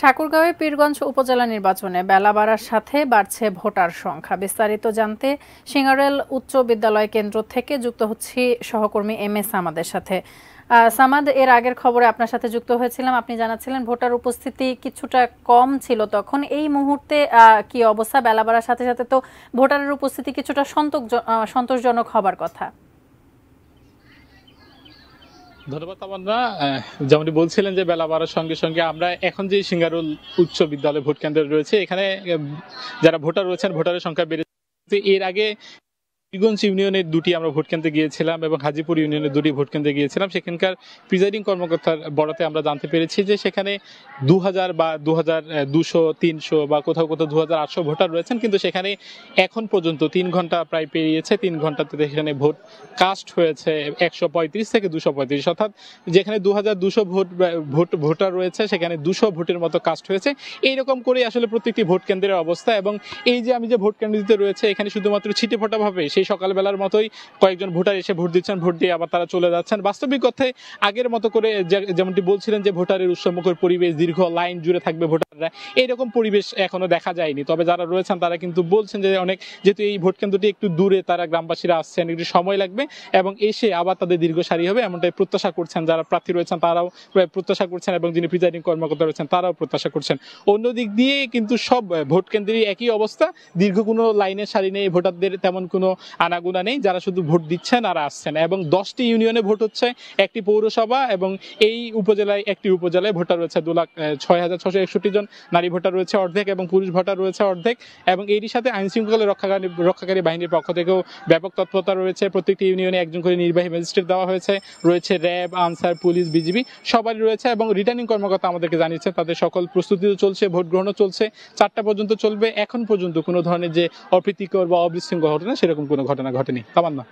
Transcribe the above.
ঠাকুরগাঁওয়ে পীরগঞ্জ উপজেলা নির্বাচনে বেলা বাড়ার সাথে বাড়ছে ভোটার সংখ্যা। বিস্তারিত জানতে সিঙ্গারেল উচ্চ বিদ্যালয় কেন্দ্র থেকে যুক্ত হচ্ছি সহকর্মী MS সামাদের সাথে। সামাদ, এর আগের খবরে আপনার সাথে যুক্ত হয়েছিলাম, আপনি জানাচ্ছিলেন ভোটার উপস্থিতি কিছুটা কম ছিল তখন। এই মুহূর্তে কি অবস্থা? বেলা বাড়ার সাথে সাথে তো ভোটারের উপস্থিতি কিছুটা সন্তোষজনক হবার কথা। ধন্যবাদ তামান্না। যেমনটি বলছিলেন যে বেলা বাড়ার সঙ্গে সঙ্গে আমরা এখন যে সিঙ্গারুল উচ্চ বিদ্যালয় ভোট কেন্দ্র রয়েছে, এখানে যারা ভোটার রয়েছেন ভোটারের সংখ্যা বেড়েছে। এর আগে পীরগঞ্জ ইউনিয়নের দুটি আমরা ভোট কেন্দ্রে গিয়েছিলাম এবং হাজিপুর ইউনিয়নের দুটি ভোট কেন্দ্রে গিয়েছিলাম। সেখানকার প্রিজাইডিং কর্মকর্তার বরাতে আমরা জানতে পেরেছি যে সেখানে 2000 বা 2200, 300 বা কোথাও কোথাও 2800 ভোটার রয়েছেন, কিন্তু সেখানে এখন পর্যন্ত 3 ঘন্টা প্রায় পেরিয়েছে। 3 ঘন্টাতে সেখানে ভোট কাস্ট হয়েছে 135 থেকে 235, অর্থাৎ যেখানে 2200 ভোটার রয়েছে সেখানে 200 ভোটের মতো কাস্ট হয়েছে। এইরকম করে আসলে প্রত্যেকটি ভোট কেন্দ্রের অবস্থা। এবং এই যে আমি যে ভোট কেন্দ্রটিতে রয়েছে, এখানে শুধুমাত্র ছিটে ফোটা ভাবে সেই সকালবেলার মতোই কয়েকজন ভোটার এসে ভোট দিচ্ছেন, ভোট দিয়ে আবার তারা চলে যাচ্ছেন। বাস্তবিক কথায় আগের মতো করে যেমনটি বলছিলেন যে ভোটারের উৎসবমুখর পরিবেশ, দীর্ঘ লাইন জুড়ে থাকবে ভোটাররা, এইরকম পরিবেশ এখনো দেখা যায়নি। তবে যারা রয়েছেন তারা কিন্তু বলছেন যে অনেক, যেহেতু এই ভোট কেন্দ্রটি একটু দূরে, তারা গ্রামবাসীরা আসছেন, একটু সময় লাগবে এবং এসে আবার তাদের দীর্ঘ সারি হবে এমনটাই প্রত্যাশা করছেন। যারা প্রার্থী রয়েছেন তারাও প্রত্যাশা করছেন এবং যিনি প্রিজাইডিং কর্মকর্তা রয়েছেন তারাও প্রত্যাশা করছেন। অন্যদিক দিয়ে কিন্তু সব ভোট কেন্দ্রেরই একই অবস্থা, দীর্ঘ কোনো লাইনের সারি নেই, ভোটারদের তেমন কোনো আনাগোনা নেই, যারা শুধু ভোট দিচ্ছেন আর আসছেন। এবং 10টি ইউনিয়নে ভোট হচ্ছে, একটি পৌরসভা, এবং এই উপজেলায় একটি উপজেলায় ভোটার রয়েছে 2,06,661 জন। নারী ভোটার রয়েছে অর্ধেক এবং পুরুষ ভোটার রয়েছে অর্ধেক। এবং এরই সাথে আইন শৃঙ্খলা রক্ষাকারী বাহিনীর পক্ষ থেকেও ব্যাপক তৎপরতা রয়েছে। প্রত্যেকটি ইউনিয়নে একজন করে নির্বাহী ম্যাজিস্ট্রেট দেওয়া হয়েছে, রয়েছে র্যাব, আনসার, পুলিশ, বিজিবি সবারই রয়েছে। এবং রিটার্নিং কর্মকর্তা আমাদেরকে জানিয়েছেন তাদের সকল প্রস্তুতিও চলছে, ভোট গ্রহণও চলছে, 4টা পর্যন্ত চলবে। এখন পর্যন্ত কোনো ধরনের যে অপ্রীতিকর বা অবিশৃঙ্খল ঘটনা সেরকম কোনো ঘটনা ঘটেনি। তামান্না।